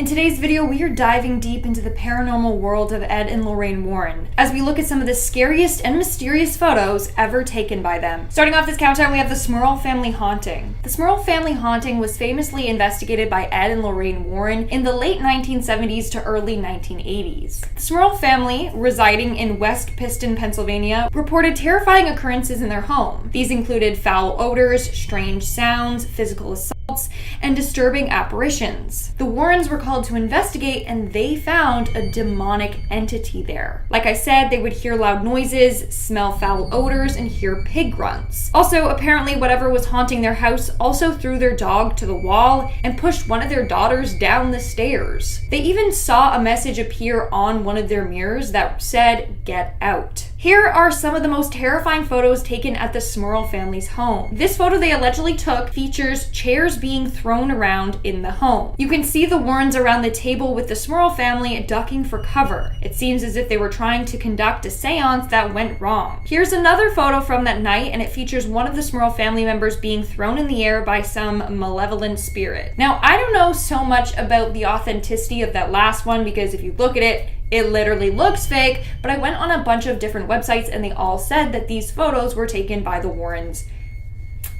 In today's video, we are diving deep into the paranormal world of Ed and Lorraine Warren as we look at some of the scariest and mysterious photos ever taken by them. Starting off this countdown, we have the Smurl family haunting. The Smurl family haunting was famously investigated by Ed and Lorraine Warren in the late 1970s to early 1980s. The Smurl family, residing in West Piston, Pennsylvania, reported terrifying occurrences in their home. These included foul odors, strange sounds, physical assaults, and disturbing apparitions. The Warrens were called to investigate, and they found a demonic entity there. Like I said, they would hear loud noises, smell foul odors, and hear pig grunts. Also, apparently whatever was haunting their house also threw their dog to the wall and pushed one of their daughters down the stairs. They even saw a message appear on one of their mirrors that said, "Get out." Here are some of the most terrifying photos taken at the Smurl family's home. This photo they allegedly took features chairs being thrown around in the home. You can see the Warrens around the table with the Smurl family ducking for cover. It seems as if they were trying to conduct a seance that went wrong. Here's another photo from that night, and it features one of the Smurl family members being thrown in the air by some malevolent spirit. Now, I don't know so much about the authenticity of that last one because if you look at it, it literally looks fake, but I went on a bunch of different websites and they all said that these photos were taken by the Warrens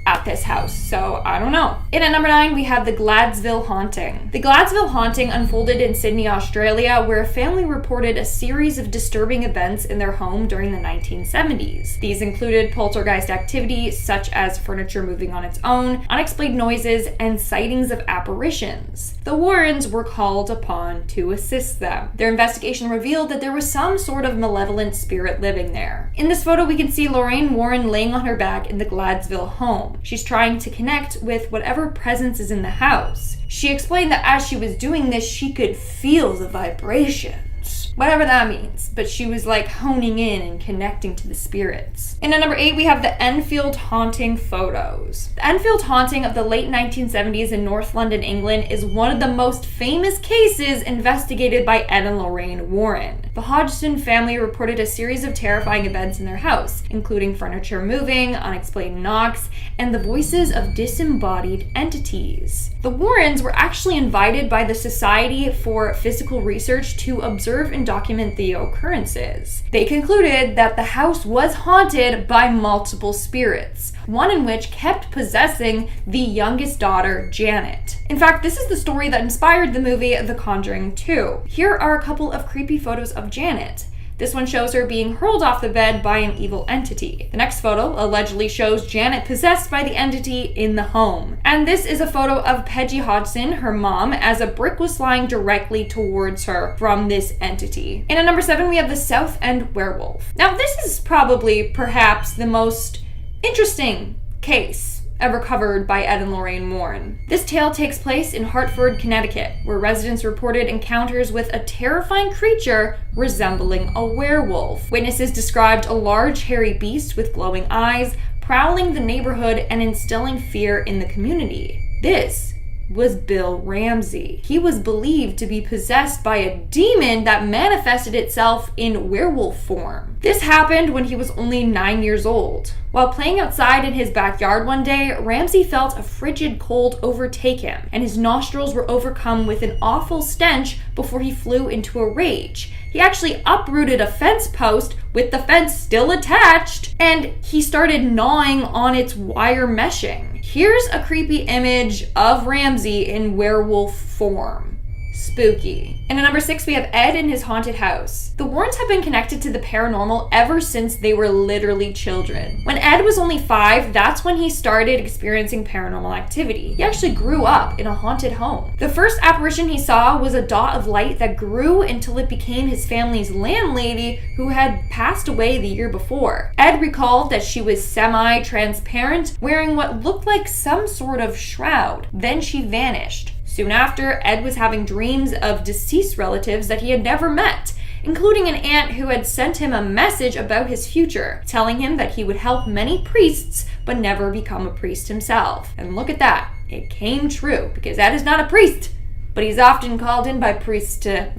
at this house, so I don't know. In at number 9, we have the Gladsville haunting. The Gladsville haunting unfolded in Sydney, Australia, where a family reported a series of disturbing events in their home during the 1970s. These included poltergeist activity, such as furniture moving on its own, unexplained noises, and sightings of apparitions. The Warrens were called upon to assist them. Their investigation revealed that there was some sort of malevolent spirit living there. In this photo, we can see Lorraine Warren laying on her back in the Gladsville home. She's trying to connect with whatever presence is in the house. She explained that as she was doing this, she could feel the vibrations. Whatever that means, but she was like honing in and connecting to the spirits. And at number 8, we have the Enfield haunting photos. The Enfield haunting of the late 1970s in North London, England is one of the most famous cases investigated by Ed and Lorraine Warren. The Hodgson family reported a series of terrifying events in their house, including furniture moving, unexplained knocks, and the voices of disembodied entities. The Warrens were actually invited by the Society for Physical Research to observe and document the occurrences. They concluded that the house was haunted by multiple spirits, one in which kept possessing the youngest daughter, Janet. In fact, this is the story that inspired the movie The Conjuring 2. Here are a couple of creepy photos of Janet. This one shows her being hurled off the bed by an evil entity. The next photo allegedly shows Janet possessed by the entity in the home. And this is a photo of Peggy Hodgson, her mom, as a brick was flying directly towards her from this entity. And at number 7, we have the South End werewolf. Now, this is probably, perhaps, the most interesting case ever covered by Ed and Lorraine Warren. This tale takes place in Hartford, Connecticut, where residents reported encounters with a terrifying creature resembling a werewolf. Witnesses described a large hairy beast with glowing eyes, prowling the neighborhood and instilling fear in the community. This was Bill Ramsey. He was believed to be possessed by a demon that manifested itself in werewolf form. This happened when he was only 9 years old. While playing outside in his backyard one day, Ramsey felt a frigid cold overtake him, and his nostrils were overcome with an awful stench before he flew into a rage. He actually uprooted a fence post with the fence still attached, and he started gnawing on its wire meshing. Here's a creepy image of Ramsey in werewolf form. Spooky. And at number 6, we have Ed in his haunted house. The Warrens have been connected to the paranormal ever since they were literally children. When Ed was only 5, that's when he started experiencing paranormal activity. He actually grew up in a haunted home. The first apparition he saw was a dot of light that grew until it became his family's landlady, who had passed away the year before. Ed recalled that she was semi-transparent, wearing what looked like some sort of shroud. Then she vanished. Soon after, Ed was having dreams of deceased relatives that he had never met, including an aunt who had sent him a message about his future, telling him that he would help many priests but never become a priest himself. And look at that. It came true, because Ed is not a priest. but he's often called in by priests to,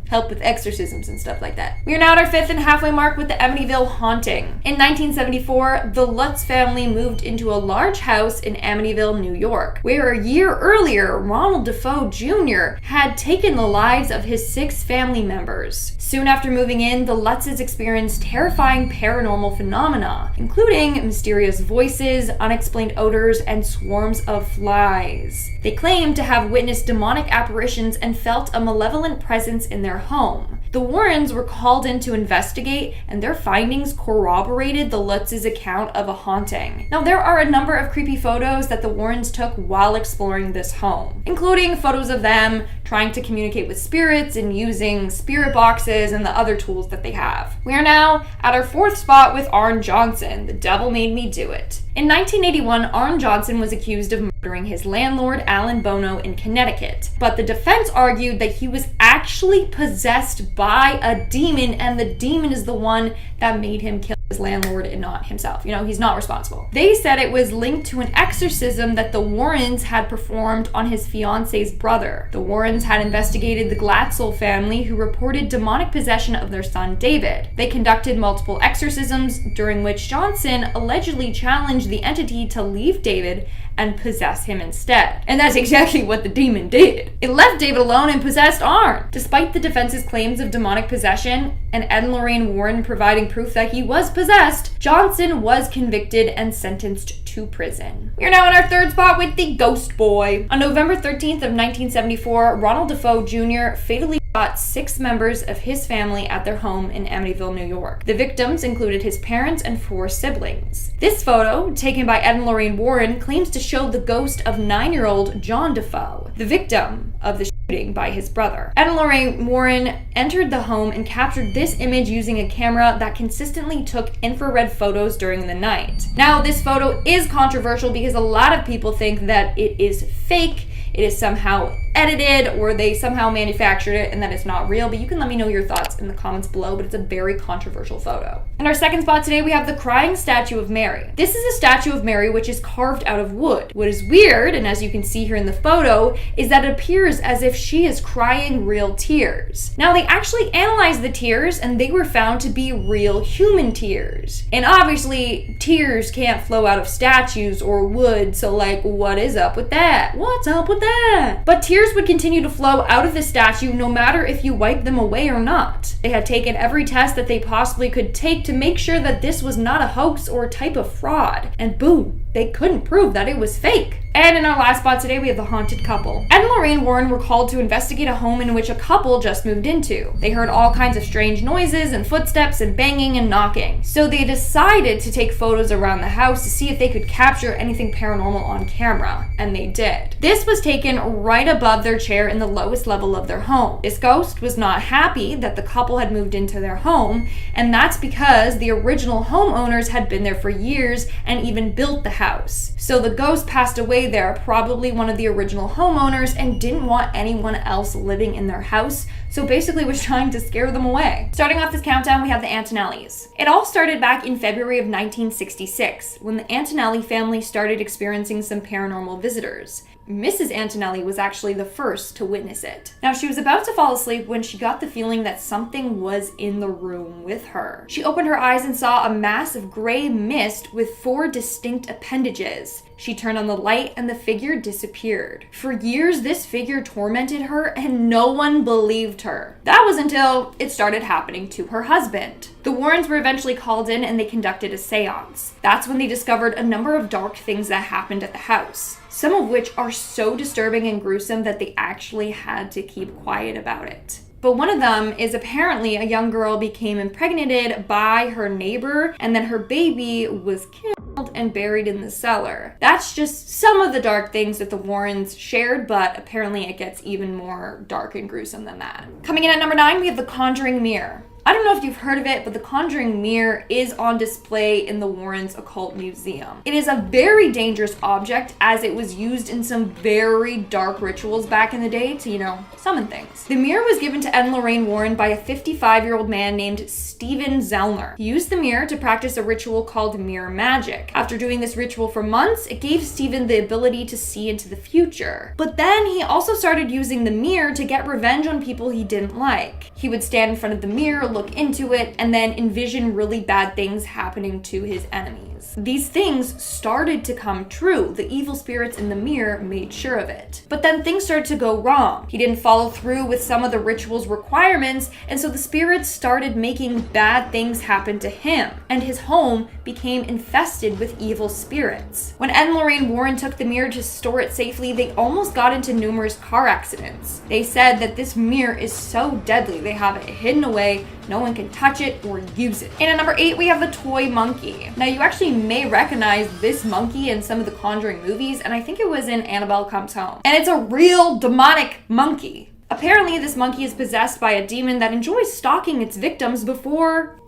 help with exorcisms and stuff like that. We are now at our 5th and halfway mark with the Amityville haunting. In 1974, the Lutz family moved into a large house in Amityville, New York, where a year earlier, Ronald Defoe Jr. had taken the lives of his 6 family members. Soon after moving in, the Lutzes experienced terrifying paranormal phenomena, including mysterious voices, unexplained odors, and swarms of flies. They claimed to have witnessed demonic apparitions and felt a malevolent presence in their home. The Warrens were called in to investigate, and their findings corroborated the Lutz's account of a haunting. Now, there are a number of creepy photos that the Warrens took while exploring this home, including photos of them trying to communicate with spirits and using spirit boxes and the other tools that they have. We are now at our 4th spot with Arne Johnson, The Devil Made Me Do It. In 1981, Arne Johnson was accused of murdering his landlord, Alan Bono, in Connecticut. But the defense argued that he was actually possessed by a demon, and the demon is the one that made him kill his landlord and not himself. He's not responsible. They said it was linked to an exorcism that the Warrens had performed on his fiance's brother. The Warrens had investigated the Gladsville family, who reported demonic possession of their son David. They conducted multiple exorcisms, during which Johnson allegedly challenged the entity to leave David and possess him instead. And that's exactly what the demon did. It left David alone and possessed Arne. Despite the defense's claims of demonic possession and Ed and Lorraine Warren providing proof that he was possessed, Johnson was convicted and sentenced to prison. We are now on our 3rd spot with the Ghost Boy. On November 13th of 1974, Ronald Defoe Jr. fatally shot 6 members of his family at their home in Amityville, New York. The victims included his parents and 4 siblings. This photo, taken by Ed and Lorraine Warren, claims to show the ghost of 9-year-old John Defoe, the victim of the shooting by his brother. Ed and Lorraine Warren entered the home and captured this image using a camera that consistently took infrared photos during the night. Now, this photo is controversial because a lot of people think that it is fake, it is somehow edited, or they somehow manufactured it and that it's not real, but you can let me know your thoughts in the comments below, but it's a very controversial photo. In our 2nd spot today, we have the crying statue of Mary. This is a statue of Mary which is carved out of wood. What is weird, and as you can see here in the photo, is that it appears as if she is crying real tears. Now, they actually analyzed the tears and they were found to be real human tears. And obviously, tears can't flow out of statues or wood, so what is up with that? What's up with that? But tears would continue to flow out of the statue no matter if you wipe them away or not. They had taken every test that they possibly could take to make sure that this was not a hoax or a type of fraud. And boom, they couldn't prove that it was fake. And in our last spot today, we have the haunted couple. Ed and Lorraine Warren were called to investigate a home in which a couple just moved into. They heard all kinds of strange noises and footsteps and banging and knocking. So they decided to take photos around the house to see if they could capture anything paranormal on camera. And they did. This was taken right above their chair in the lowest level of their home. This ghost was not happy that the couple had moved into their home, and that's because the original homeowners had been there for years and even built the house. So the ghost passed away there, probably one of the original homeowners, and didn't want anyone else living in their house, so basically was trying to scare them away. Starting off this countdown, we have the Antellis. It all started back in February of 1966, when the Antelli family started experiencing some paranormal visitors. Mrs. Antelli was actually the first to witness it. Now, she was about to fall asleep when she got the feeling that something was in the room with her. She opened her eyes and saw a mass of gray mist with 4 distinct appendages. She turned on the light and the figure disappeared. For years, this figure tormented her and no one believed her. That was until it started happening to her husband. The Warrens were eventually called in and they conducted a seance. That's when they discovered a number of dark things that happened at the house, some of which are so disturbing and gruesome that they actually had to keep quiet about it. But one of them is apparently a young girl became impregnated by her neighbor, and then her baby was killed and buried in the cellar. That's just some of the dark things that the Warrens shared, but apparently it gets even more dark and gruesome than that. Coming in at number 9, we have the Conjuring mirror. I don't know if you've heard of it, but the Conjuring mirror is on display in the Warrens Occult Museum. It is a very dangerous object as it was used in some very dark rituals back in the day to, summon things. The mirror was given to Ed and Lorraine Warren by a 55-year-old man named Stephen Zellner. He used the mirror to practice a ritual called mirror magic. After doing this ritual for months, it gave Stephen the ability to see into the future. But then he also started using the mirror to get revenge on people he didn't like. He would stand in front of the mirror, look into it, and then envision really bad things happening to his enemies. These things started to come true. The evil spirits in the mirror made sure of it. But then things started to go wrong. He didn't follow through with some of the ritual's requirements, and so the spirits started making bad things happen to him, and his home became infested with evil spirits. When Ed and Lorraine Warren took the mirror to store it safely, they almost got into numerous car accidents. They said that this mirror is so deadly, they have it hidden away, no one can touch it or use it. And at number 8, we have the toy monkey. Now, you actually may recognize this monkey in some of the Conjuring movies, and I think it was in Annabelle Comes Home. And it's a real demonic monkey. Apparently, this monkey is possessed by a demon that enjoys stalking its victims before,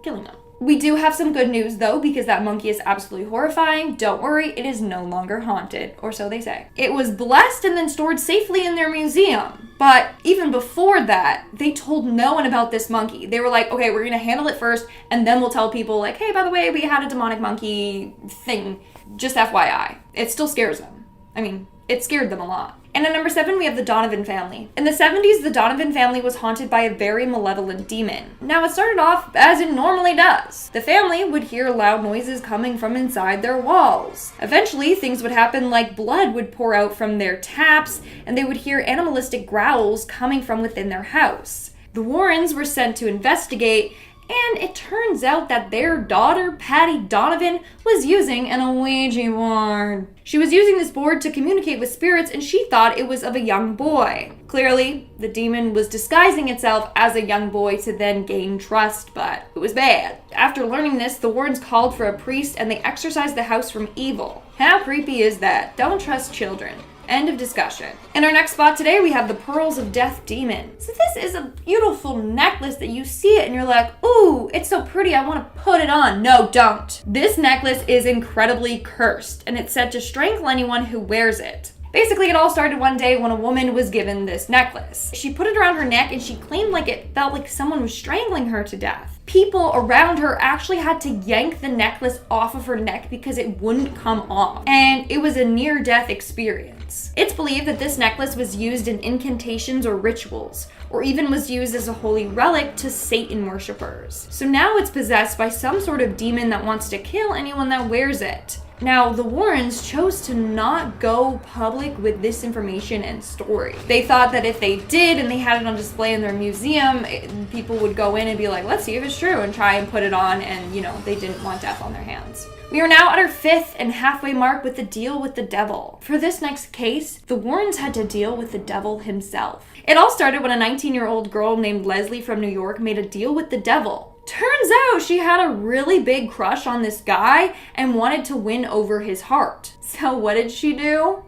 killing them. We do have some good news though, because that monkey is absolutely horrifying. Don't worry, it is no longer haunted, or so they say. It was blessed and then stored safely in their museum. But even before that, they told no one about this monkey. They were like, okay, we're gonna handle it first, and then we'll tell people like, hey, by the way, we had a demonic monkey thing. Just FYI. It still scares them. I mean, it scared them a lot. And at number 7, we have the Donovan family. In the 70s, the Donovan family was haunted by a very malevolent demon. Now, it started off as it normally does. The family would hear loud noises coming from inside their walls. Eventually, things would happen like blood would pour out from their taps, and they would hear animalistic growls coming from within their house. The Warrens were sent to investigate, and it turns out that their daughter, Patty Donovan, was using an Ouija board. She was using this board to communicate with spirits, and she thought it was of a young boy. Clearly, the demon was disguising itself as a young boy to then gain trust, but it was bad. After learning this, the Warrens called for a priest, and they exorcised the house from evil. How creepy is that? Don't trust children. End of discussion. In our next spot today, we have the Pearls of Death Demon. So this is a beautiful necklace that you see it and you're like, ooh, it's so pretty, I want to put it on. No, don't. This necklace is incredibly cursed, and it's said to strangle anyone who wears it. Basically, it all started one day when a woman was given this necklace. She put it around her neck and she claimed like it felt like someone was strangling her to death. People around her actually had to yank the necklace off of her neck because it wouldn't come off. And it was a near-death experience. It's believed that this necklace was used in incantations or rituals, or even was used as a holy relic to Satan worshippers. So now it's possessed by some sort of demon that wants to kill anyone that wears it. Now, the Warrens chose to not go public with this information and story. They thought that if they did and they had it on display in their museum, people would go in and be like, let's see if it's true, and try and put it on, and they didn't want death on their hands. We are now at our 5th and halfway mark with the deal with the devil. For this next case, the Warrens had to deal with the devil himself. It all started when a 19-year-old girl named Leslie from New York made a deal with the devil. Turns out she had a really big crush on this guy and wanted to win over his heart. So what did she do?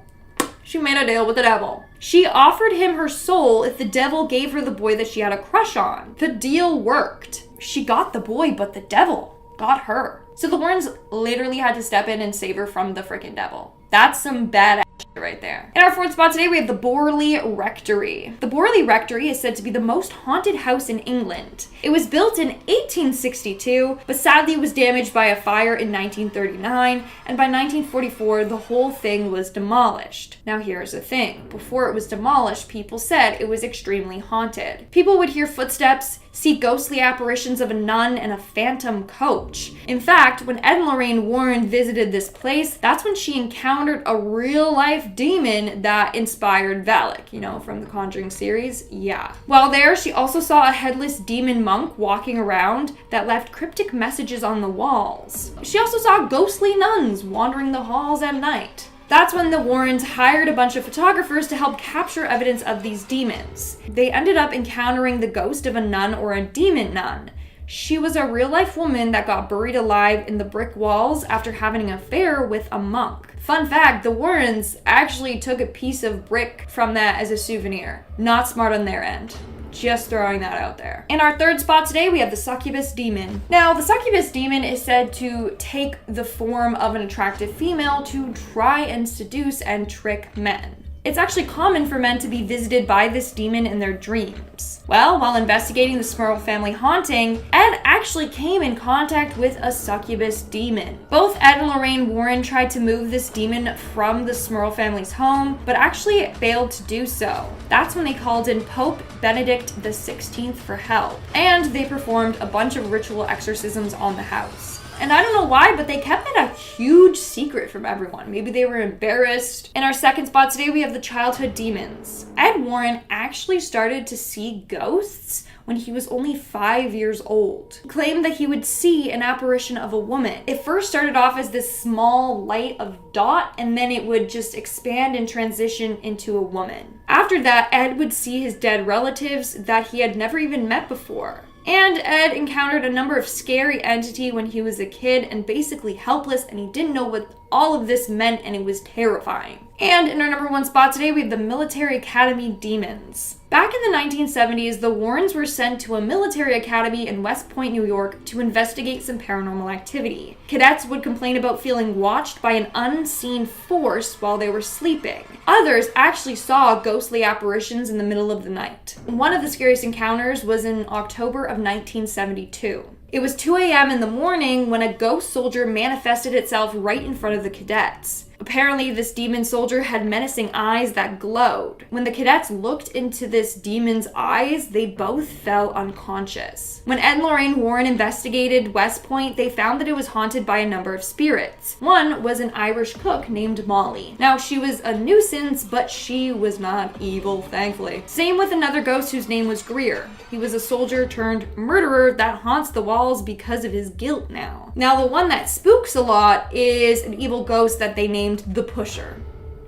She made a deal with the devil. She offered him her soul if the devil gave her the boy that she had a crush on. The deal worked. She got the boy, but the devil got her. So the Warrens literally had to step in and save her from the freaking devil. That's some badass shit right there. In our 4th spot today, we have the Borley Rectory. The Borley Rectory is said to be the most haunted house in England. It was built in 1862, but sadly was damaged by a fire in 1939, and by 1944, the whole thing was demolished. Now here's the thing. Before it was demolished, people said it was extremely haunted. People would hear footsteps, see ghostly apparitions of a nun and a phantom coach. In fact, when Ed and Lorraine Warren visited this place, that's when she encountered a real-life demon that inspired Valak, from the Conjuring series. Yeah. While there, she also saw a headless demon monk walking around that left cryptic messages on the walls. She also saw ghostly nuns wandering the halls at night. That's when the Warrens hired a bunch of photographers to help capture evidence of these demons. They ended up encountering the ghost of a nun or a demon nun. She was a real-life woman that got buried alive in the brick walls after having an affair with a monk. Fun fact, the Warrens actually took a piece of brick from that as a souvenir. Not smart on their end. Just throwing that out there. In our third spot today, we have the Succubus demon. Now, the Succubus demon is said to take the form of an attractive female to try and seduce and trick men. It's actually common for men to be visited by this demon in their dreams. Well, while investigating the Smurl family haunting, Ed actually came in contact with a succubus demon. Both Ed and Lorraine Warren tried to move this demon from the Smurl family's home, but actually failed to do so. That's when they called in Pope Benedict XVI for help, and they performed a bunch of ritual exorcisms on the house. And I don't know why, but they kept it a huge secret from everyone. Maybe they were embarrassed. In our second spot today, we have the childhood demons. Ed Warren actually started to see ghosts when he was only 5 years old. He claimed that he would see an apparition of a woman. It first started off as this small light of dot, and then it would just expand and transition into a woman. After that, Ed would see his dead relatives that he had never even met before. And Ed encountered a number of scary entities when he was a kid and basically helpless, and he didn't know what all of this meant, and it was terrifying. And in our number one spot today, we have the Military Academy Demons. Back in the 1970s, the Warrens were sent to a military academy in West Point, New York to investigate some paranormal activity. Cadets would complain about feeling watched by an unseen force while they were sleeping. Others actually saw ghostly apparitions in the middle of the night. One of the scariest encounters was in October of 1972. It was 2 a.m. in the morning when a ghost soldier manifested itself right in front of the cadets. Apparently, this demon soldier had menacing eyes that glowed. When the cadets looked into this demon's eyes, they both fell unconscious. When Ed and Lorraine Warren investigated West Point, they found that it was haunted by a number of spirits. One was an Irish cook named Molly. Now, she was a nuisance, but she was not evil, thankfully. Same with another ghost whose name was Greer. He was a soldier turned murderer that haunts the walls because of his guilt now. Now, the one that spooks a lot is an evil ghost that they named the Pusher.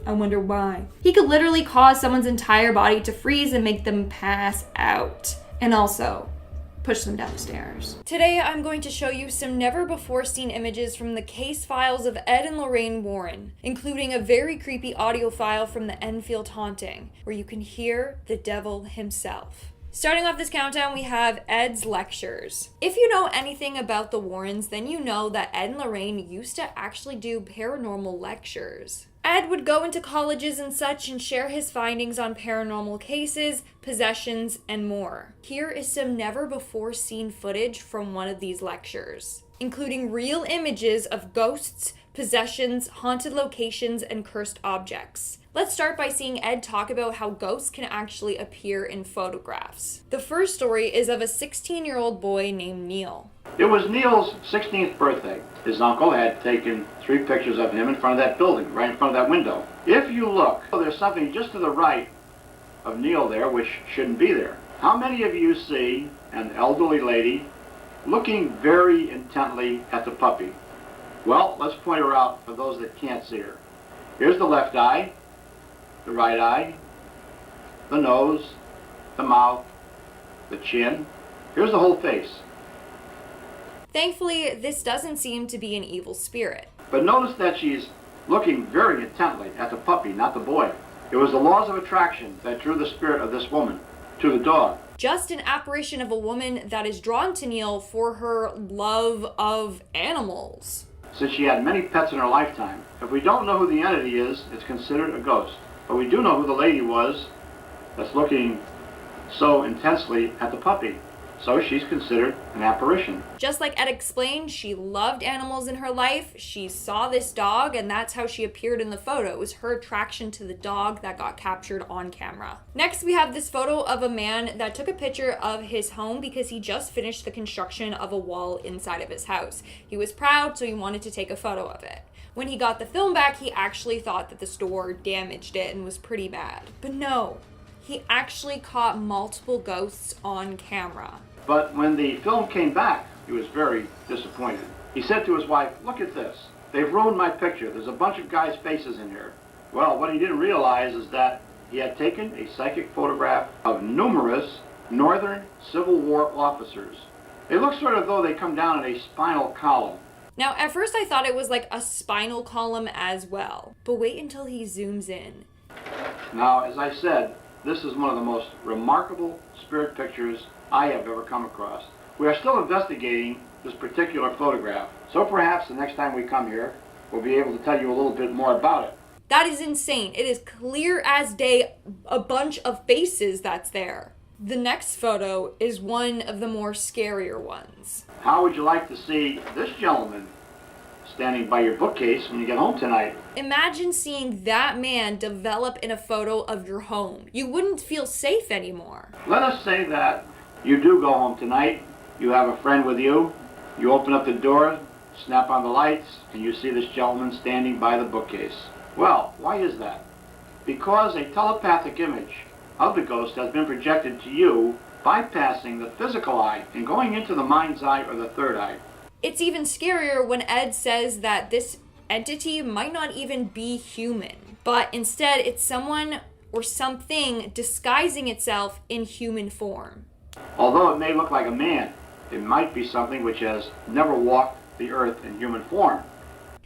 I wonder why. He could literally cause someone's entire body to freeze and make them pass out. And also, push them down the stairs. Today, I'm going to show you some never-before-seen images from the case files of Ed and Lorraine Warren, including a very creepy audio file from the Enfield haunting, where you can hear the devil himself. Starting off this countdown, we have Ed's lectures. If you know anything about the Warrens, then you know that Ed and Lorraine used to actually do paranormal lectures. Ed would go into colleges and such and share his findings on paranormal cases, possessions, and more. Here is some never-before-seen footage from one of these lectures, including real images of ghosts, possessions, haunted locations, and cursed objects. Let's start by seeing Ed talk about how ghosts can actually appear in photographs. The first story is of a 16-year-old boy named Neil. It was Neil's 16th birthday. His uncle had taken 3 pictures of him in front of that building, right in front of that window. If you look, there's something just to the right of Neil there which shouldn't be there. How many of you see an elderly lady looking very intently at the puppy? Well, let's point her out for those that can't see her. Here's the left eye, the right eye, the nose, the mouth, the chin. Here's the whole face. Thankfully, this doesn't seem to be an evil spirit. But notice that she's looking very intently at the puppy, not the boy. It was the laws of attraction that drew the spirit of this woman to the dog. Just an apparition of a woman that is drawn to Neil for her love of animals. Since she had many pets in her lifetime, if we don't know who the entity is, it's considered a ghost. But we do know who the lady was that's looking so intensely at the puppy. So she's considered an apparition. Just like Ed explained, she loved animals in her life. She saw this dog, and that's how she appeared in the photo. It was her attraction to the dog that got captured on camera. Next, we have this photo of a man that took a picture of his home because he just finished the construction of a wall inside of his house. He was proud, so he wanted to take a photo of it. When he got the film back, he actually thought that the store damaged it and was pretty bad. But no, he actually caught multiple ghosts on camera. But when the film came back, he was very disappointed. He said to his wife, "Look at this. They've ruined my picture. There's a bunch of guys' faces in here." Well, what he didn't realize is that he had taken a psychic photograph of numerous Northern Civil War officers. They look sort of though they come down in a spinal column. Now, at first I thought it was like a spinal column as well. But wait until he zooms in. Now, as I said, this is one of the most remarkable spirit pictures I have ever come across. We are still investigating this particular photograph, so perhaps the next time we come here, we'll be able to tell you a little bit more about it. That is insane. It is clear as day a bunch of faces that's there. The next photo is one of the more scarier ones. How would you like to see this gentleman standing by your bookcase when you get home tonight? Imagine seeing that man develop in a photo of your home. You wouldn't feel safe anymore. Let us say that you do go home tonight, you have a friend with you, you open up the door, snap on the lights, and you see this gentleman standing by the bookcase. Well, why is that? Because a telepathic image of the ghost has been projected to you, bypassing the physical eye and going into the mind's eye or the third eye. It's even scarier when Ed says that this entity might not even be human, but instead it's someone or something disguising itself in human form. Although it may look like a man, it might be something which has never walked the earth in human form.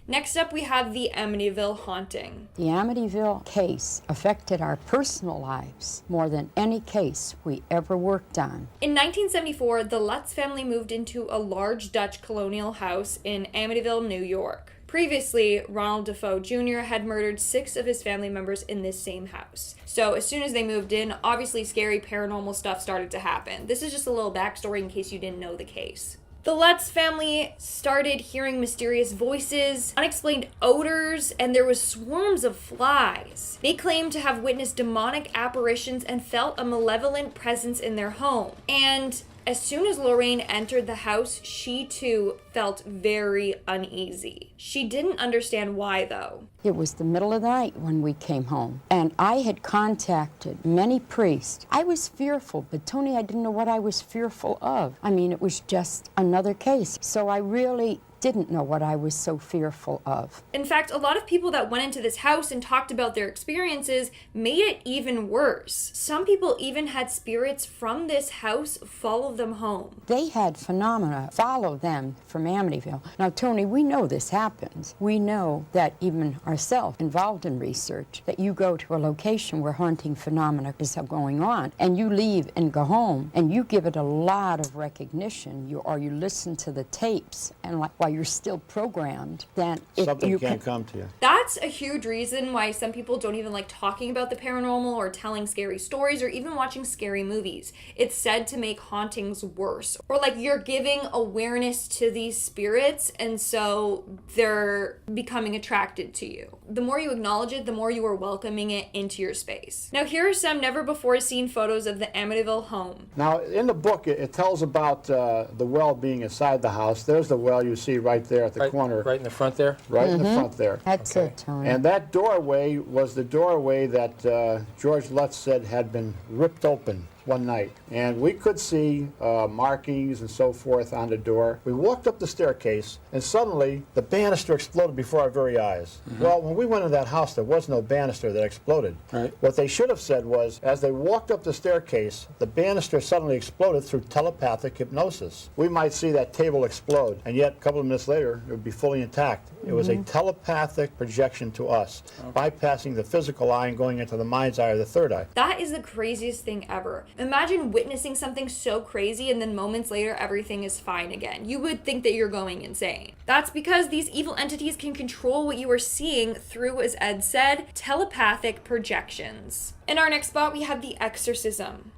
Next up, we have the Amityville haunting. The Amityville case affected our personal lives more than any case we ever worked on. In 1974, the Lutz family moved into a large Dutch colonial house in Amityville, New York. Previously, Ronald Defoe Jr. had murdered 6 of his family members in this same house. So as soon as they moved in, obviously scary paranormal stuff started to happen. This is just a little backstory in case you didn't know the case. The Lutz family started hearing mysterious voices, unexplained odors, and there was swarms of flies. They claimed to have witnessed demonic apparitions and felt a malevolent presence in their home. And as soon as Lorraine entered the house, she too felt very uneasy. She didn't understand why, though. It was the middle of the night when we came home, and I had contacted many priests. I was fearful, but Tony, I didn't know what I was fearful of. I mean, it was just another case. So I really didn't know what I was so fearful of. In fact, a lot of people that went into this house and talked about their experiences made it even worse. Some people even had spirits from this house follow them home. They had phenomena follow them from Amityville. Now, Tony, we know this happens. We know that even ourselves, involved in research, that you go to a location where haunting phenomena is going on, and you leave and go home, and you give it a lot of recognition, or you listen to the tapes, and while you're still programmed, then something can't come to you. That's a huge reason why some people don't even like talking about the paranormal or telling scary stories or even watching scary movies. It's said to make hauntings worse, or like you're giving awareness to these spirits, and so they're becoming attracted to you. The more you acknowledge it, the more you are welcoming it into your space. Now here are some never before seen photos of the Amityville home. Now in the book it tells about the well being inside the house. There's the well you see right there at the corner. Right in the front there? Right in the front there. That's it, Tony. And that doorway was the doorway that George Lutz said had been ripped open one night, and we could see markings and so forth on the door. We walked up the staircase, and suddenly the banister exploded before our very eyes. Well, when we went in that house, there was no banister that exploded. Right. What they should have said was, as they walked up the staircase, the banister suddenly exploded through telepathic hypnosis. We might see that table explode, and yet a couple of minutes later, it would be fully intact. It was a telepathic projection to us, bypassing the physical eye and going into the mind's eye or the third eye. That is the craziest thing ever. Imagine witnessing something so crazy and then moments later everything is fine again. You would think that you're going insane. That's because these evil entities can control what you are seeing through, as Ed said, telepathic projections. In our next spot, we have the Exorcism.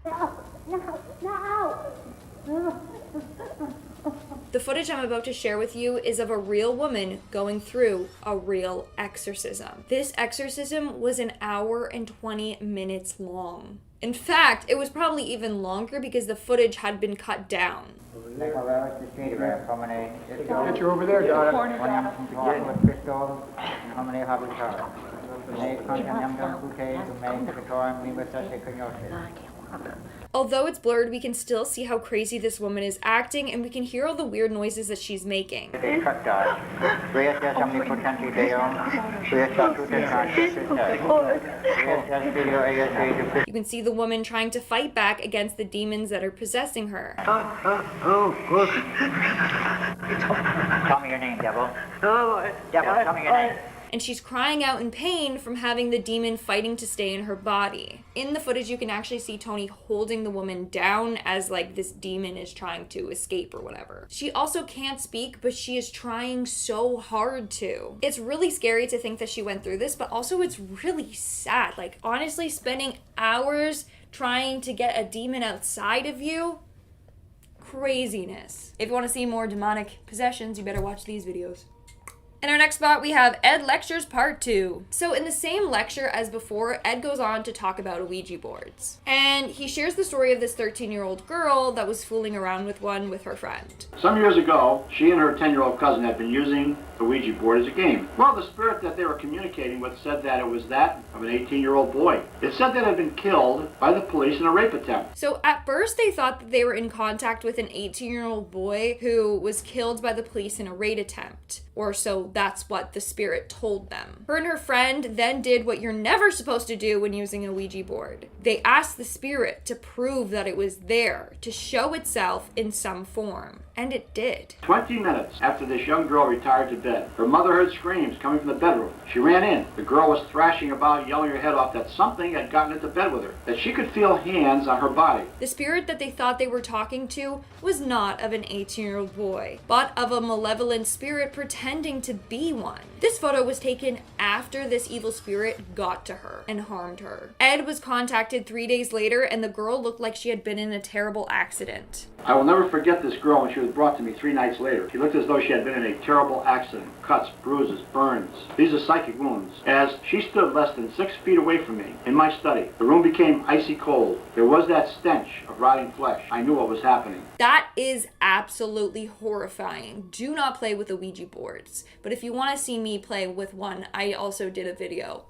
The footage I'm about to share with you is of a real woman going through a real exorcism. This exorcism was an hour and 20 minutes long. In fact, it was probably even longer because the footage had been cut down. Get you over there, daughter. Although it's blurred, we can still see how crazy this woman is acting, and we can hear all the weird noises that she's making. You can see the woman trying to fight back against the demons that are possessing her. Tell me your name, devil. Devil, tell me your name. and she's crying out in pain from having the demon fighting to stay in her body. In the footage, you can actually see Tony holding the woman down as like this demon is trying to escape or whatever. She also can't speak, but she is trying so hard to. It's really scary to think that she went through this, but also it's really sad. Like, honestly, spending hours trying to get a demon outside of you, craziness. If you want to see more demonic possessions, you better watch these videos. In our next spot, we have Ed Lectures Part 2. So in the same lecture as before, Ed goes on to talk about Ouija boards. And he shares the story of this 13-year-old girl that was fooling around with one with her friend. Some years ago, she and her 10-year-old cousin had been using the Ouija board as a game. Well, the spirit that they were communicating with said that it was that of an 18-year-old boy. It said that it had been killed by the police in a rape attempt. So at first they thought that they were in contact with an 18-year-old boy who was killed by the police in a rape attempt. Or so that's what the spirit told them. Her and her friend then did what you're never supposed to do when using a Ouija board. They asked the spirit to prove that it was there, to show itself in some form. And it did. 20 minutes after this young girl retired to bed, her mother heard screams coming from the bedroom. She ran in. The girl was thrashing about, yelling her head off that something had gotten into bed with her, that she could feel hands on her body. The spirit that they thought they were talking to was not of an 18-year-old boy, but of a malevolent spirit pretending to be one. This photo was taken after this evil spirit got to her and harmed her. Ed was contacted 3 days later, and the girl looked like she had been in a terrible accident. I will never forget this girl when she was brought to me 3 nights later. She looked as though she had been in a terrible accident. Cuts, bruises, burns. These are psychic wounds. As she stood less than 6 feet away from me in my study, the room became icy cold. There was that stench of rotting flesh. I knew what was happening. That is absolutely horrifying. Do not play with the Ouija boards. But if you want to see me play with one, I also did a video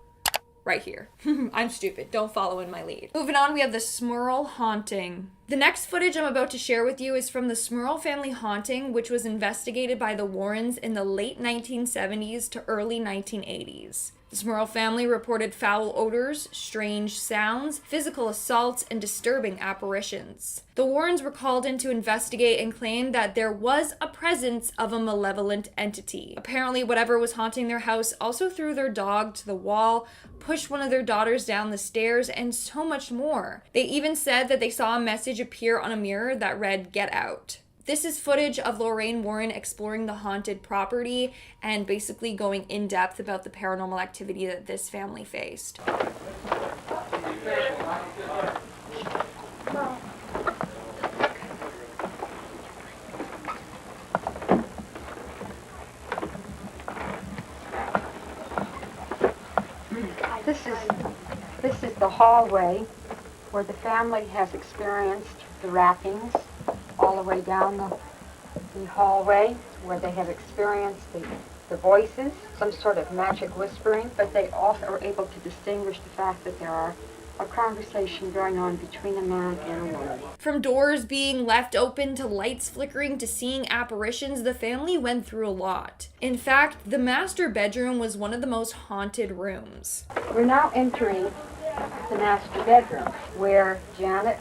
right here. I'm stupid. Don't follow in my lead. Moving on, we have the Smurl haunting. The next footage I'm about to share with you is from the Smurl family haunting, which was investigated by the Warrens in the late 1970s to early 1980s. The Smurl family reported foul odors, strange sounds, physical assaults, and disturbing apparitions. The Warrens were called in to investigate and claimed that there was a presence of a malevolent entity. Apparently, whatever was haunting their house also threw their dog to the wall, pushed one of their daughters down the stairs, and so much more. They even said that they saw a message appear on a mirror that read, "Get out." This is footage of Lorraine Warren exploring the haunted property and basically going in depth about the paranormal activity that this family faced. This is the hallway where the family has experienced the rappings, all the way down the hallway where they have experienced the voices, some sort of magic whispering, but they also are able to distinguish the fact that there are a conversation going on between a man and a woman. From doors being left open to lights flickering to seeing apparitions, the family went through a lot. In fact, the master bedroom was one of the most haunted rooms. We're now entering the master bedroom, where Janet,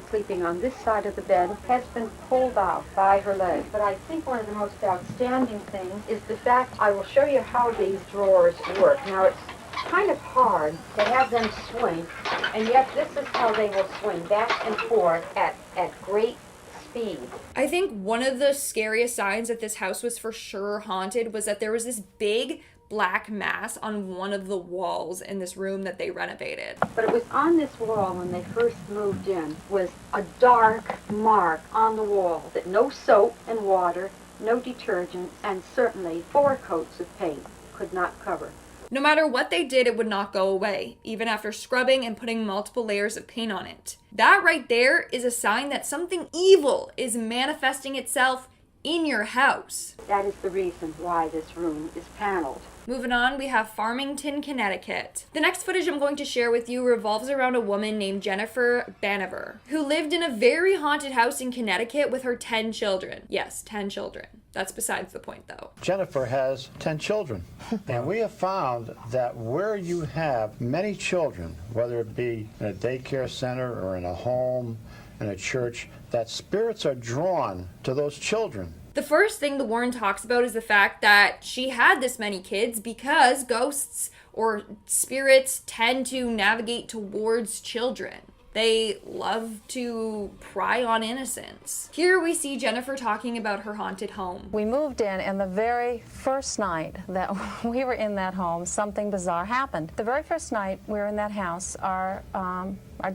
sleeping on this side of the bed, has been pulled out by her leg. But I think one of the most outstanding things is the fact I will show you how these drawers work. Now, it's kind of hard to have them swing, and yet this is how they will swing back and forth at great speed. I think one of the scariest signs that this house was for sure haunted was that there was this big black mass on one of the walls in this room that they renovated. But it was on this wall when they first moved in, was a dark mark on the wall that no soap and water, no detergent, and certainly 4 coats of paint could not cover. No matter what they did, it would not go away, even after scrubbing and putting multiple layers of paint on it. That right there is a sign that something evil is manifesting itself in your house. That is the reason why this room is paneled. Moving on, we have Farmington, Connecticut. The next footage I'm going to share with you revolves around a woman named Jennifer Banover, who lived in a very haunted house in Connecticut with her 10 children. Yes, 10 children. That's besides the point, though. Jennifer has 10 children, and we have found that where you have many children, whether it be in a daycare center or in a home, in a church, that spirits are drawn to those children. The first thing the Warren talks about is the fact that she had this many kids because ghosts or spirits tend to navigate towards children. They love to pry on innocence. Here we see Jennifer talking about her haunted home. We moved in, and the very first night that we were in that home, something bizarre happened. The very first night we were in that house, our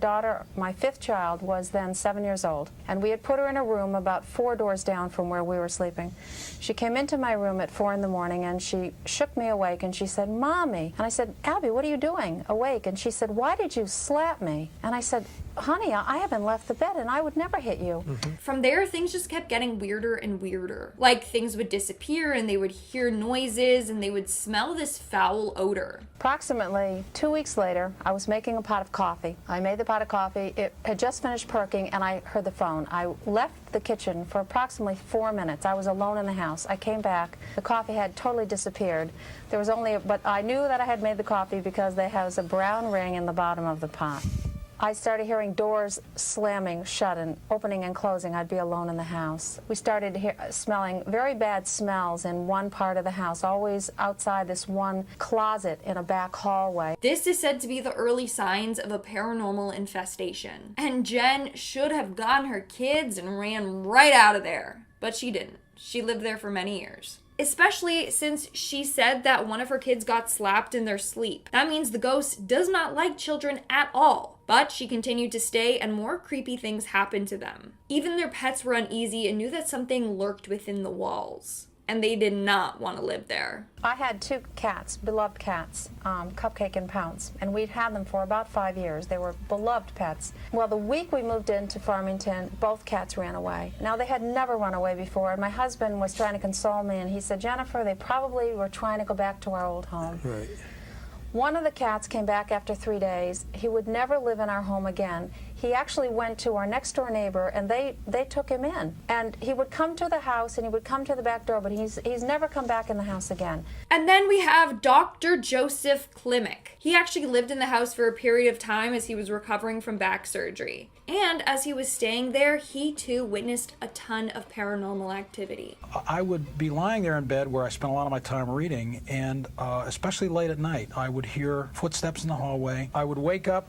daughter, my 5th child, was then 7 years old, and we had put her in a room about 4 doors down from where we were sleeping. She came into my room at 4 in the morning, and she shook me awake, and she said, "Mommy." And I said, "Abby, what are you doing awake?" And she said, "Why did you slap me?" And I said, "Honey, I haven't left the bed, and I would never hit you." From there, things just kept getting weirder and weirder. Like, things would disappear, and they would hear noises, and they would smell this foul odor. Approximately 2 weeks later, I was making a pot of coffee. I made the pot of coffee. It had just finished perking, and I heard the phone. I left the kitchen for approximately 4 minutes. I was alone in the house. I came back. The coffee had totally disappeared. There was only, but I knew that I had made the coffee because there was a brown ring in the bottom of the pot. I started hearing doors slamming shut and opening and closing. I'd be alone in the house. We started smelling very bad smells in one part of the house, always outside this one closet in a back hallway. This is said to be the early signs of a paranormal infestation. And Jen should have gotten her kids and ran right out of there. But she didn't. She lived there for many years. Especially since she said that one of her kids got slapped in their sleep. That means the ghost does not like children at all. But she continued to stay, and more creepy things happened to them. Even their pets were uneasy and knew that something lurked within the walls. And they did not want to live there. I had 2 cats, beloved cats, Cupcake and Pounce, and we'd had them for about 5 years. They were beloved pets. Well, the week we moved into Farmington, both cats ran away. Now, they had never run away before, and my husband was trying to console me, and he said, "Jennifer, they probably were trying to go back to our old home." Right. One of the cats came back after 3 days. He would never live in our home again. He actually went to our next door neighbor, and they took him in. And he would come to the house, and he would come to the back door, but he's never come back in the house again. And then we have Dr. Joseph Klimek. He actually lived in the house for a period of time as he was recovering from back surgery. And as he was staying there, he too witnessed a ton of paranormal activity. I would be lying there in bed where I spent a lot of my time reading, and especially late at night, I would hear footsteps in the hallway. I would wake up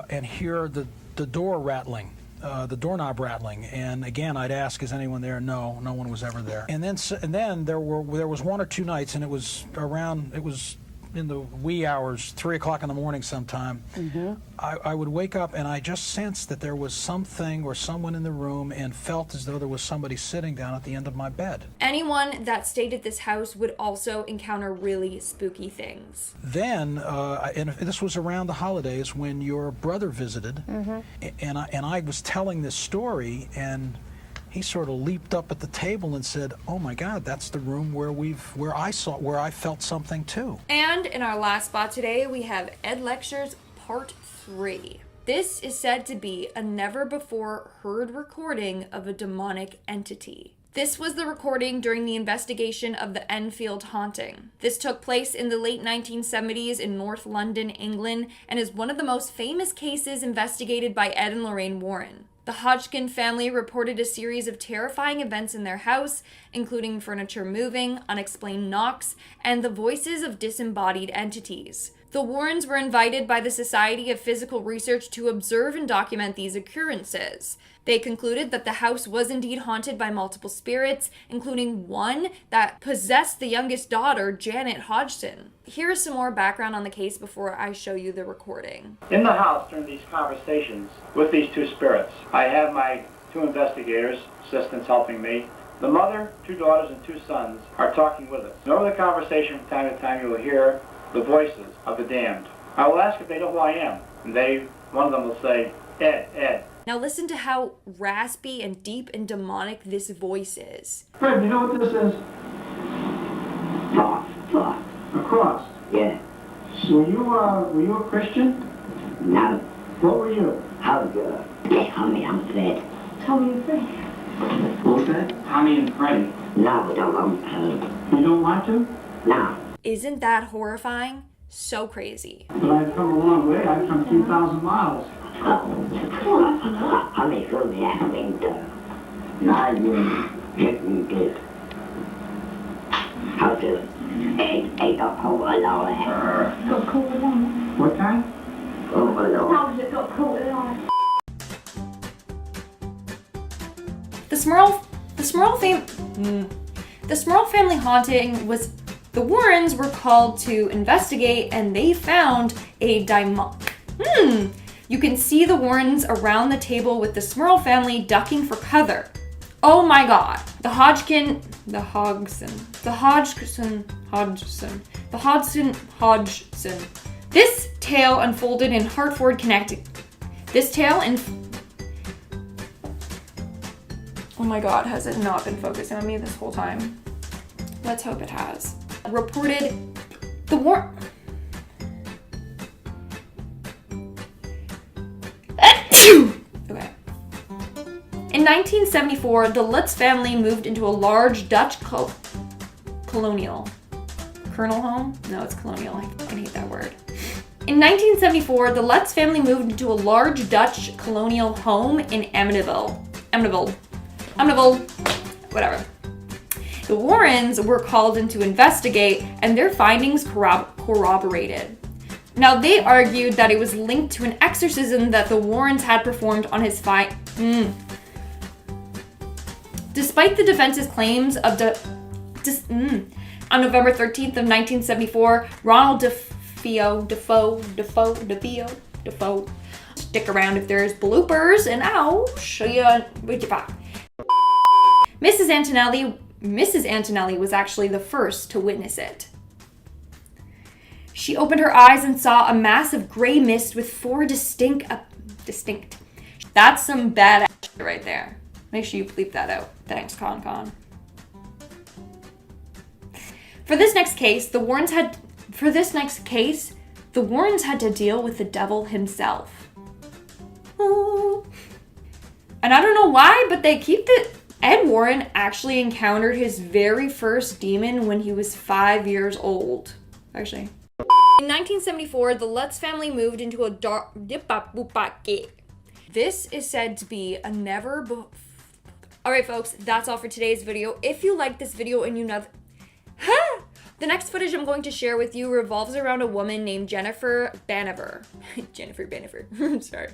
and hear the door rattling, the doorknob rattling, and again I'd ask, "Is anyone there?" No one was ever there. And then there was 1 or 2 nights, and it was in the wee hours, 3 o'clock in the morning sometime. I would wake up and I just sensed that there was something or someone in the room, and felt as though there was somebody sitting down at the end of my bed. Anyone that stayed at this house would also encounter really spooky things. Then, and this was around the holidays when your brother visited, and I was telling this story, and he sort of leaped up at the table and said, "Oh my God, that's the room where I felt something too." And in our last spot today, we have Ed Lectures Part 3. This is said to be a never-before-heard recording of a demonic entity. This was the recording during the investigation of the Enfield haunting. This took place in the late 1970s in North London, England, and is one of the most famous cases investigated by Ed and Lorraine Warren. The Hodgkin family reported a series of terrifying events in their house, including furniture moving, unexplained knocks, and the voices of disembodied entities. The Warrens were invited by the Society of Physical Research to observe and document these occurrences. They concluded that the house was indeed haunted by multiple spirits, including one that possessed the youngest daughter, Janet Hodgson. Here is some more background on the case before I show you the recording. In the house during these conversations with these 2 spirits, I have my 2 investigators, assistants helping me. The mother, 2 daughters, and 2 sons are talking with us. And over the conversation from time to time you will hear the voices of the damned. I will ask if they know who I am, and one of them will say, "Ed, Ed." Now listen to how raspy and deep and demonic this voice is. Fred, you know what this is? Thought. A cross. Yeah. So were you a Christian? No. What were you? They call me Fred. Tommy and Freddie. What's that? Tommy and Freddie. No, we don't want to. You don't want to? No. Isn't that horrifying? So crazy. But I've come a long way. I've come 2,000 miles. I may feel the acting. No, you didn't get. How to egg got caught alive. Got caught alive? What's that? Caught alive. How did it got caught alive? The Smurl family haunting was, the Warrens were called to investigate and they found a You can see the Warrens around the table with the Smurl family ducking for cover. Oh my god. The Hodgson. This tale unfolded in Hartford, Connecticut. Oh my god, has it not been focusing on me this whole time? Let's hope it has. Reported the Okay. In 1974, the Lutz family moved into a large Dutch colonial home? No, it's colonial. I fucking hate that word. In 1974, the Lutz family moved into a large Dutch colonial home in Amityville. Whatever. The Warrens were called in to investigate, and their findings corroborated. Now, they argued that it was linked to an exorcism that the Warrens had performed on his Despite the defense's claims of on November 13th of 1974, Ronald Defoe, stick around if there's bloopers, and I'll show you what you got. Mrs. Antelli was actually the first to witness it. She opened her eyes and saw a massive gray mist with four distinct. That's some badass shit right there. Make sure you bleep that out. Thanks, Con. For this next case, the Warrens had to deal with the devil himself. Ooh. And I don't know why, but they keep it. Ed Warren actually encountered his very first demon when he was 5 years old. Actually. In 1974, the Lutz family moved into a dark... This is said to be a never... Alright folks, that's all for today's video. If you like this video and you know... The next footage I'm going to share with you revolves around a woman named Jennifer Baniver. Sorry.